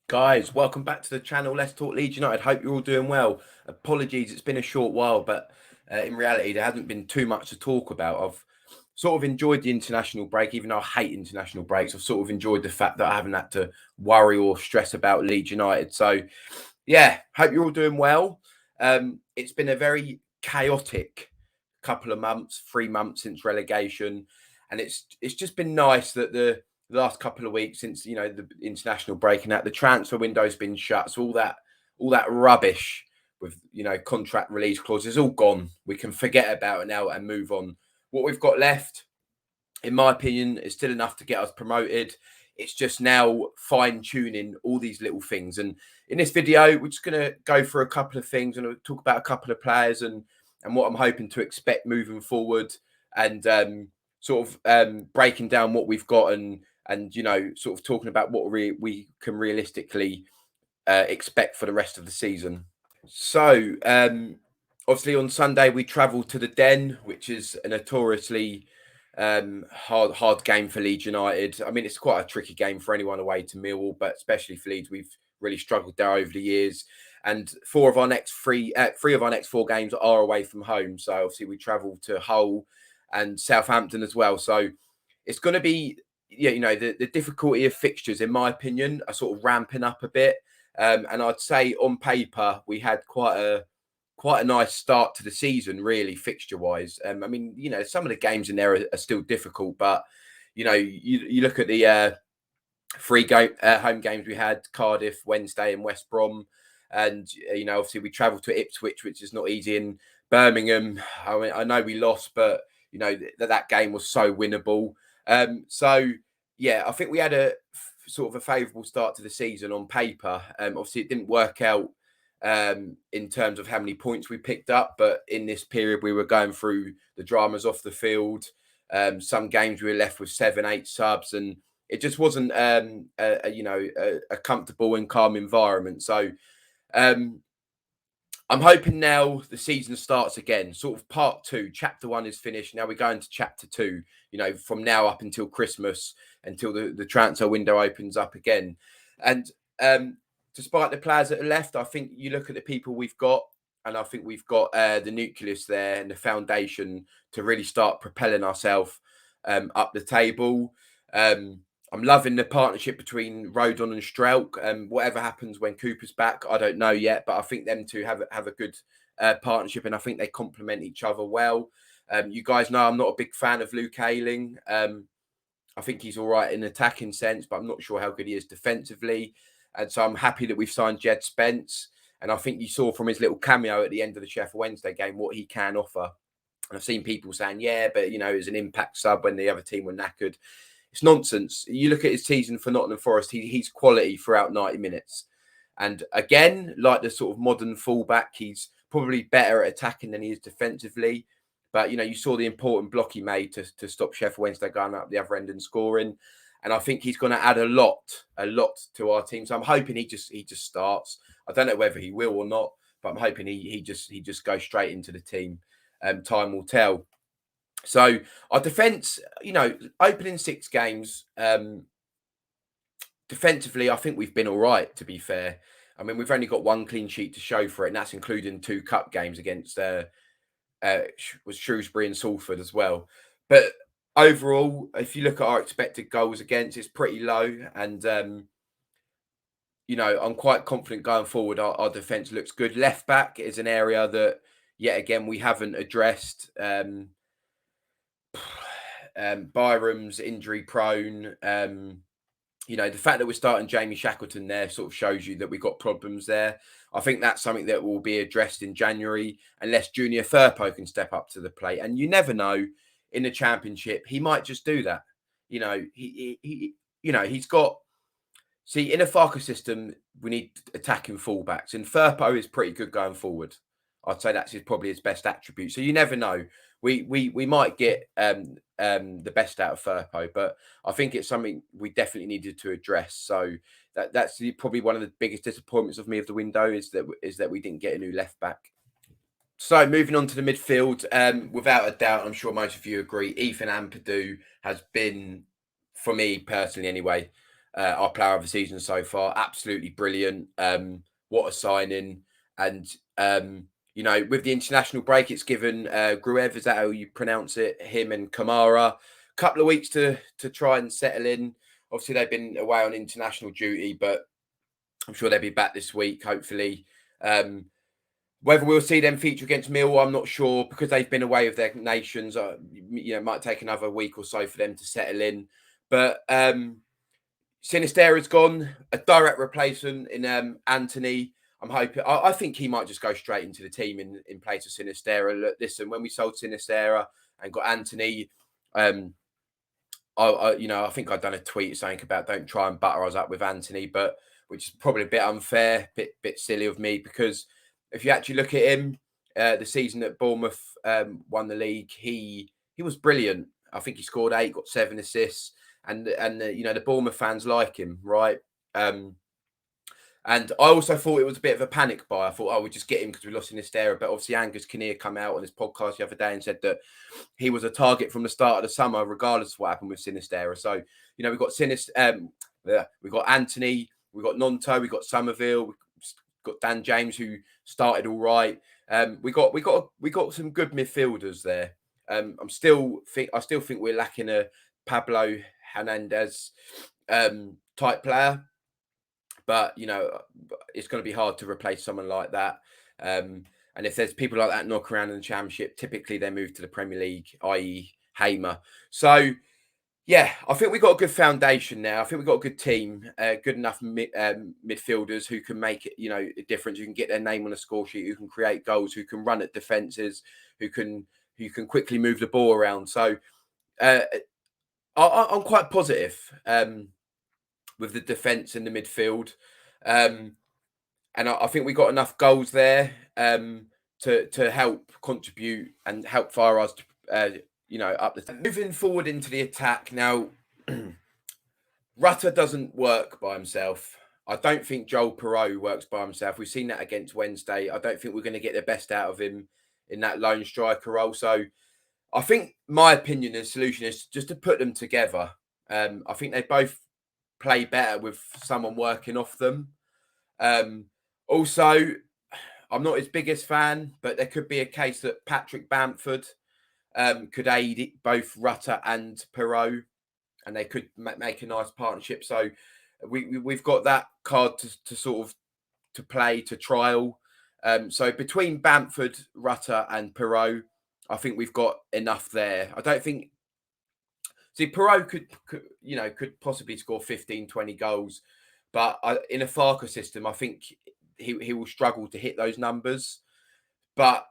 Guys, welcome back to the channel. Let's talk Leeds United. Hope you're all doing well. Apologies, it's been a short while, but in reality, there hasn't been too much to talk about. I've sort of enjoyed the international break, even though I hate international breaks. I've sort of enjoyed the fact that I haven't had to worry or stress about Leeds United. So, yeah, hope you're all doing well. It's been a very chaotic couple of months, 3 months since relegation, and it's just been nice that the last couple of weeks since the international break and that the transfer window's been shut, so all that rubbish with contract release clauses all gone. We can forget about it now and move on. What we've got left, in my opinion, is still enough to get us promoted. It's just now fine tuning all these little things. And in this video, we're just going to go through a couple of things and talk about a couple of players and what I'm hoping to expect moving forward, and breaking down what we've got and sort of talking about what we can realistically expect for the rest of the season. So obviously on Sunday we travelled to the Den, which is a notoriously hard game for Leeds United. I mean, it's quite a tricky game for anyone away to Millwall, but especially for Leeds, we've really struggled there over the years. And three of our next four games are away from home. So obviously we travel to Hull and Southampton as well. So it's going to be, the difficulty of fixtures, in my opinion, are sort of ramping up a bit. And I'd say on paper we had quite a nice start to the season, really, fixture wise. I mean, some of the games in there are still difficult, but you look at the three home games we had: Cardiff, Wednesday, and West Brom. And obviously we travelled to Ipswich, which is not easy, in Birmingham. I mean, I know we lost, but that game was so winnable. So yeah, I think we had a sort of a favourable start to the season on paper. Obviously, it didn't work out in terms of how many points we picked up, but in this period we were going through the dramas off the field. Some games we were left with 7-8 subs, and it just wasn't a comfortable and calm environment. So I'm hoping now the season starts again, sort of part two. Chapter one is finished. Now we're going to chapter two, from now up until Christmas, until the transfer window opens up again. And despite the players that are left, I think you look at the people we've got, and I think we've got the nucleus there and the foundation to really start propelling ourselves up the table. I'm loving the partnership between Rodon and Strelk. Whatever happens when Cooper's back, I don't know yet, but I think them two have a good partnership, and I think they complement each other well. You guys know I'm not a big fan of Luke Ayling. I think he's all right in attacking sense, but I'm not sure how good he is defensively. And so I'm happy that we've signed Jed Spence. And I think you saw from his little cameo at the end of the Sheffield Wednesday game what he can offer. And I've seen people saying, yeah, but, it was an impact sub when the other team were knackered. It's nonsense. You look at his season for Nottingham Forest, he's quality throughout 90 minutes. And again, like the sort of modern fullback, he's probably better at attacking than he is defensively. But, you saw the important block he made to stop Sheffield Wednesday going up the other end and scoring. And I think he's going to add a lot to our team. So I'm hoping he just starts. I don't know whether he will or not, but I'm hoping he just goes straight into the team. Time will tell. So our defence, opening 6 games, defensively, I think we've been all right, to be fair. I mean, we've only got 1 clean sheet to show for it, and that's including 2 cup games against was Shrewsbury and Salford as well. But overall, if you look at our expected goals against, it's pretty low. And, I'm quite confident going forward. Our defence looks good. Left back is an area that, yet again, we haven't addressed. Byram's injury prone. The fact that we're starting Jamie Shackleton there sort of shows you that we've got problems there. I think that's something that will be addressed in January, unless Junior Firpo can step up to the plate. And you never know, in the Championship, he might just do that. He's got. See, in a Farker system, we need attacking fullbacks, and Firpo is pretty good going forward. I'd say that's probably his best attribute. So you never know. We might get the best out of Firpo, but I think it's something we definitely needed to address. So that's probably one of the biggest disappointments of me of the window is that we didn't get a new left back. So moving on to the midfield, without a doubt, I'm sure most of you agree, Ethan Ampadu has been, for me personally anyway, our player of the season so far. Absolutely brilliant. What a signing. And, with the international break, it's given Gruev, is that how you pronounce it? Him and Kamara, a couple of weeks to try and settle in. Obviously, they've been away on international duty, but I'm sure they'll be back this week, hopefully. Whether we'll see them feature against Millwall, I'm not sure, because they've been away with their nations. It might take another week or so for them to settle in. But Sinistera's gone, a direct replacement in Anthony. I'm hoping. I think he might just go straight into the team in place of Sinistera. Look, listen, when we sold Sinistera and got Anthony, I think I'd done a tweet saying about don't try and butter us up with Anthony, but which is probably a bit unfair, bit silly of me, because if you actually look at him, the season that Bournemouth won the league, he was brilliant. I think he scored 8, got 7 assists, and the Bournemouth fans like him, right? And I also thought it was a bit of a panic buy. I thought, we'll just get him because we lost Sinistera. But obviously, Angus Kinnear come out on his podcast the other day and said that he was a target from the start of the summer, regardless of what happened with Sinistera. So, we've got we've got Anthony, we've got Nonto, we've got Somerville, we've got Dan James, who started all right. We got some good midfielders there. I still think we're lacking a Pablo Hernandez type player. But, it's going to be hard to replace someone like that. And if there's people like that knock around in the Championship, typically they move to the Premier League, i.e. Hamer. So, yeah, I think we've got a good foundation now. I think we've got a good team, good enough midfielders who can make it, a difference, who can get their name on a score sheet, who can create goals, who can run at defences, who can quickly move the ball around. So, I'm quite positive. With the defence and the midfield. And I think we got enough goals there to help contribute and help fire us, up the... Moving forward into the attack now, Rutter doesn't work by himself. I don't think Joel Perreault works by himself. We've seen that against Wednesday. I don't think we're going to get the best out of him in that lone striker role. So I think my opinion and solution is just to put them together. I think they both play better with someone working off them. Also, I'm not his biggest fan, but there could be a case that Patrick Bamford could aid both Rutter and Perreault, and they could make a nice partnership. So we've got that card to sort of to play, to trial. So between Bamford, Rutter and Perreault, I think we've got enough there. I don't think... See, Perreault could possibly score 15, 20 goals. But in a Farker system, I think he will struggle to hit those numbers. But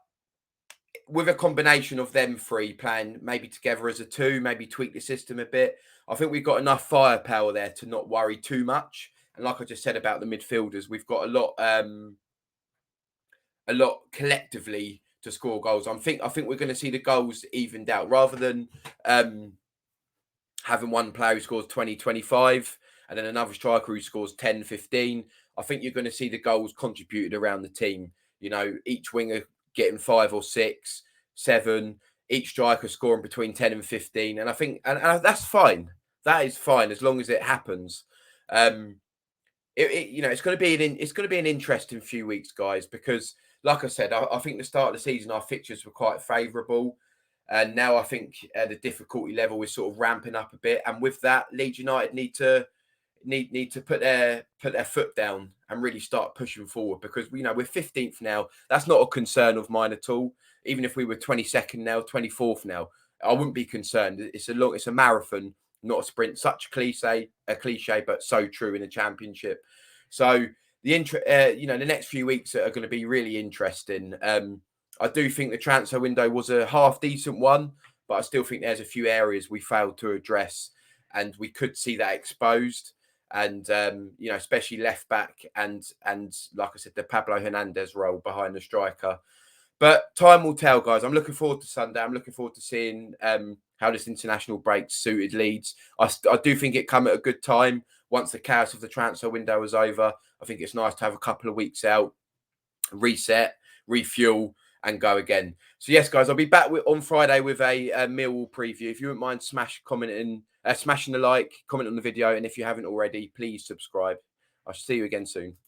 with a combination of them three playing maybe together as a two, maybe tweak the system a bit, I think we've got enough firepower there to not worry too much. And like I just said about the midfielders, we've got a lot collectively to score goals. I think we're going to see the goals evened out rather than having one player who scores 20, 25 and then another striker who scores 10, 15. I think you're going to see the goals contributed around the team. Each winger getting 5 or 6, 7, each striker scoring between 10 and 15. And I think and that's fine. That is fine as long as it happens. It's going to be an interesting few weeks, guys, because like I said, I think the start of the season our fixtures were quite favourable. And now I think the difficulty level is sort of ramping up a bit. And with that, Leeds United need to put their foot down and really start pushing forward, because we're 15th now. That's not a concern of mine at all. Even if we were 22nd now, 24th now, I wouldn't be concerned. It's a marathon, not a sprint. Such a cliche, but so true in the Championship. So the next few weeks are going to be really interesting. I do think the transfer window was a half decent one, but I still think there's a few areas we failed to address, and we could see that exposed. And especially left back and like I said, the Pablo Hernandez role behind the striker. But time will tell, guys. I'm looking forward to Sunday. I'm looking forward to seeing how this international break suited Leeds. I do think it come at a good time once the chaos of the transfer window is over. I think it's nice to have a couple of weeks out, reset, refuel, and go again. So yes, guys, I'll be back on Friday with a Millwall preview. If you wouldn't mind, smash commenting, smashing the like, comment on the video, and if you haven't already, please subscribe. I shall see you again soon.